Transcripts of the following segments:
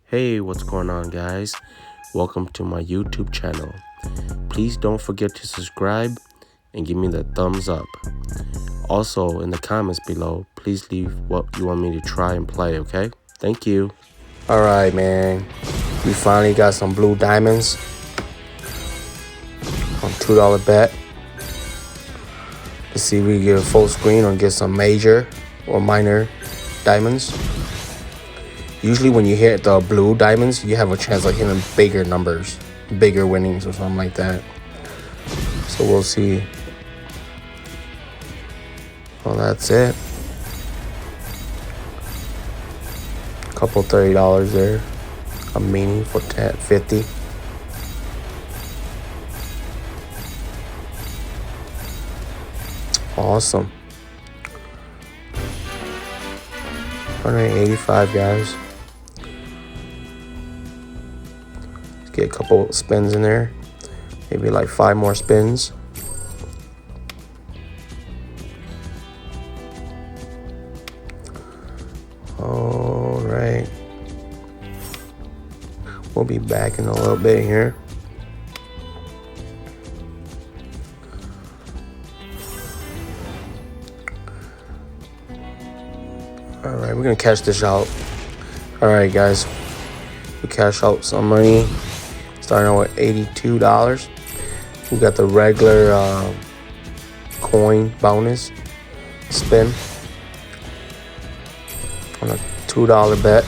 Hey, what's going on, guys? Welcome to my YouTube channel. Please don't forget to subscribe and give me the thumbs up. Also, in the comments below, please leave what you want me to try and play, okay? Thank you. All right, man. We finally got some blue diamonds on $2 bet. Let's see if we get a full screen or get some major or minor diamonds. Usually when you hit the blue diamonds, you have a chance of hitting bigger numbers, bigger winnings or something like that. So we'll see. Well, that's it. Couple $30 there. A mini for 50. Awesome. 185, guys. Let's get a couple spins in there. Maybe like 5 more spins. All right. We'll be back in a little bit here. All right, we're gonna cash this out. All right, guys, we cash out some money. Starting out with $82. We got the regular coin bonus spin on a $2 bet.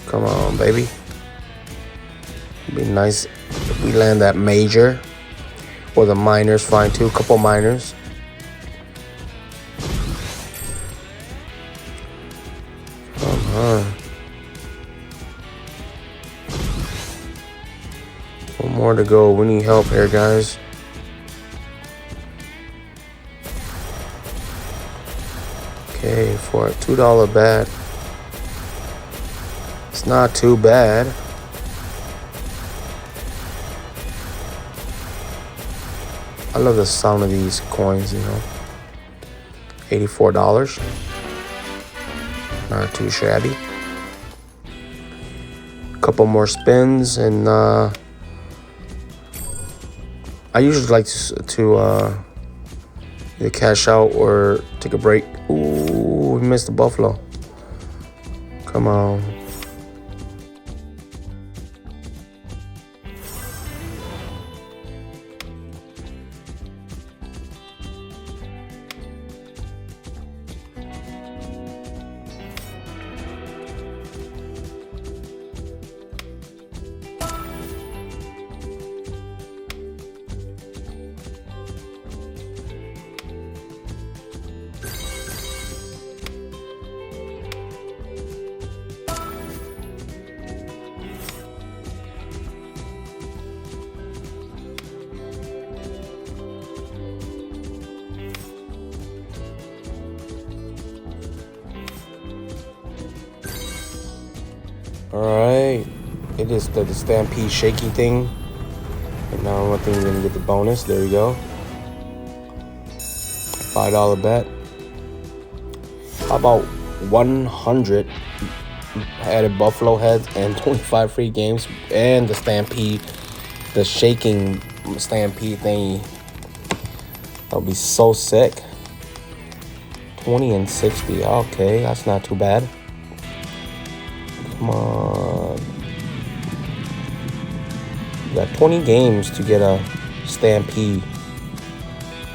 Come on, baby. It'd be nice if we land that major, or the minors, fine too. Couple minors. Come on. One more to go. We need help here, guys. Okay, for a $2 bet. It's not too bad. I love the sound of these coins, you know. $84. Not too shabby. Couple more spins, and I usually like to either cash out or take a break. Ooh, we missed the buffalo. Come on. Alright, it is the Stampede shaky thing. And now I think we're gonna get the bonus. There we go. $5 bet. How about 100 added buffalo heads and 25 free games, and the Stampede, the shaking Stampede thingy. That would be so sick. 20 and 60. Okay, that's not too bad. Come on. You got 20 games to get a Stampede.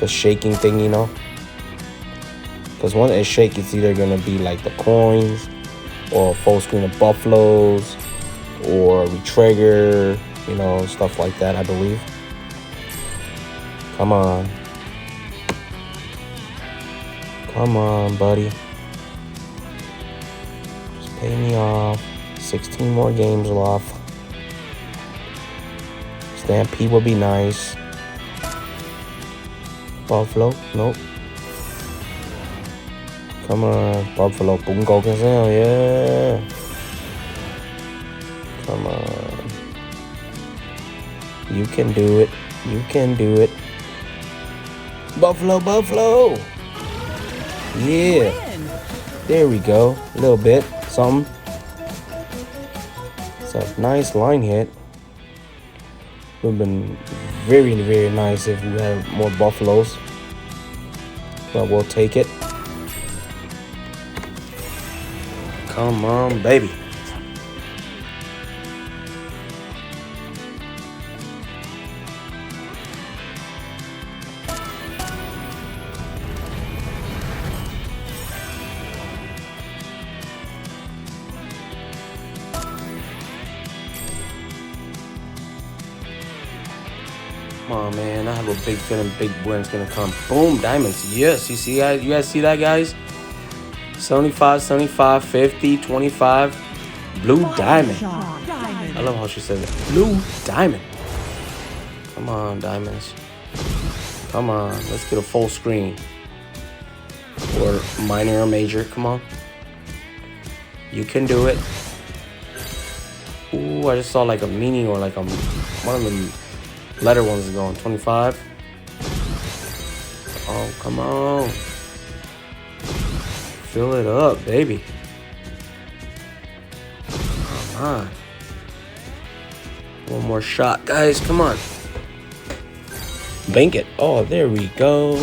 The shaking thing, you know. Because when it shakes, it's either going to be like the coins, or a full screen of buffaloes, or we trigger, you know, stuff like that, I believe. Come on. Come on, buddy. Just pay me off. 16 more games left. Stampede will be nice. Buffalo, nope. Come on, Buffalo cũng có cái sao, yeah. Come on. You can do it. You can do it. Buffalo, Buffalo. Yeah. There we go. A little bit. Something. It's a nice line hit. Would have been very, very nice if we had more buffaloes. But we'll take it. Come on, baby. Come on, man. I have a big feeling big win's gonna come. Boom, diamonds. Yes, you see, you guys see that, guys? 75, 75, 50, 25. Blue diamond. I love how she says it. Blue diamond. Come on, diamonds. Come on, let's get a full screen. Or minor or major, come on. You can do it. Ooh, I just saw like a mini or like a one of them letter ones going. 25. Oh, come on. Fill it up, baby. Come on. One more shot, guys. Come on. Bank it. Oh, there we go.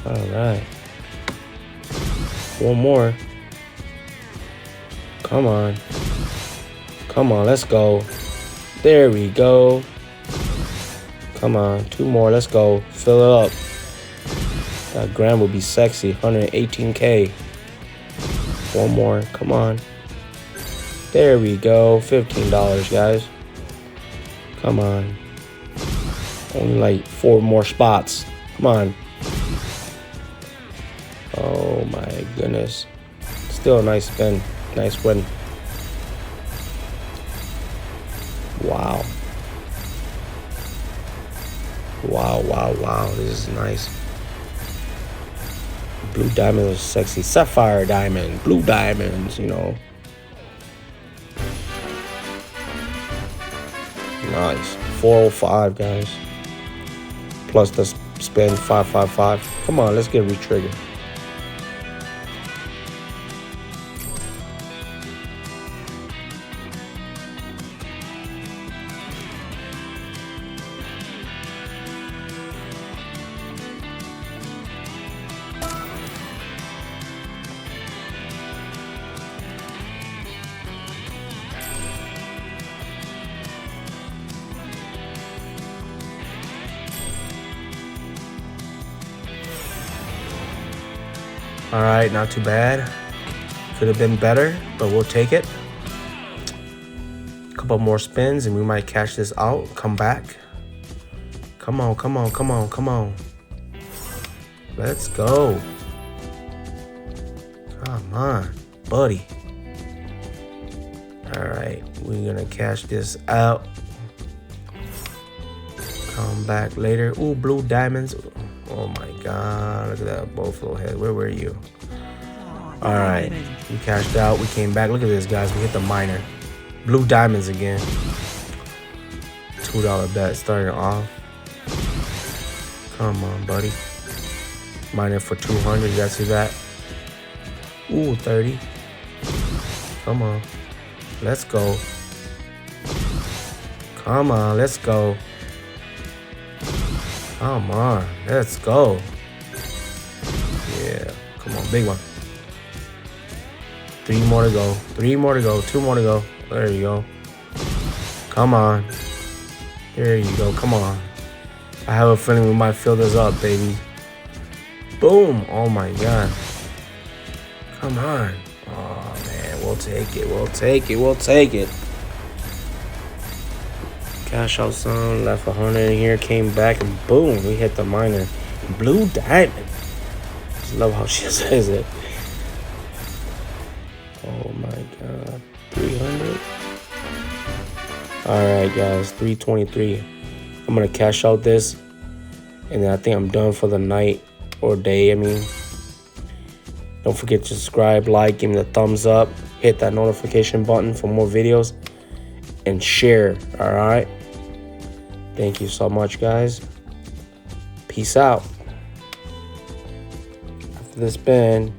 All right. One more. Come on. Come on, let's go. There we go. Come on, 2 more. Let's go. Fill it up. That gram will be sexy. 118K. 1 more. Come on. There we go. $15, guys. Come on. Only like 4 more spots. Come on. Oh my goodness. Still a nice spin. Nice win. Wow. Wow, wow, wow. This is nice. Blue diamond was sexy. Sapphire diamond. Blue diamonds, you know. Nice. 405, guys. Plus the spin 555. Come on, let's get re-triggered. All right, not too bad. Could have been better, but we'll take it. A couple more spins and we might cash this out. Come back. Come on, come on, come on, come on. Let's go. Come on, buddy. All right, we're gonna cash this out. Come back later. Ooh, blue diamonds. Oh my God, look at that buffalo head. Where were you? All right, we cashed out. We came back. Look at this, guys. We hit the minor. Blue diamonds again. $2 bet starting off. Come on, buddy. Minor for 200. You guys see that? Ooh, 30. Come on. Let's go. Come on, let's go. Come on, let's go. Yeah, come on, big one. 3 more to go. 3 more to go. 2 more to go. There you go. Come on. There you go. Come on. I have a feeling we might fill this up, baby. Boom. Oh my God. Come on. Oh man, we'll take it. We'll take it. We'll take it. Cash out some, left 100 in here, came back, and boom, we hit the minor. Blue diamond. Just love how she says it. Oh my God. 300. All right, guys, 323. I'm gonna cash out this, and then I think I'm done for the night or day. I mean, don't forget to subscribe, like, give me the thumbs up, hit that notification button for more videos, and share. All right. Thank you so much, guys. Peace out. After this spin,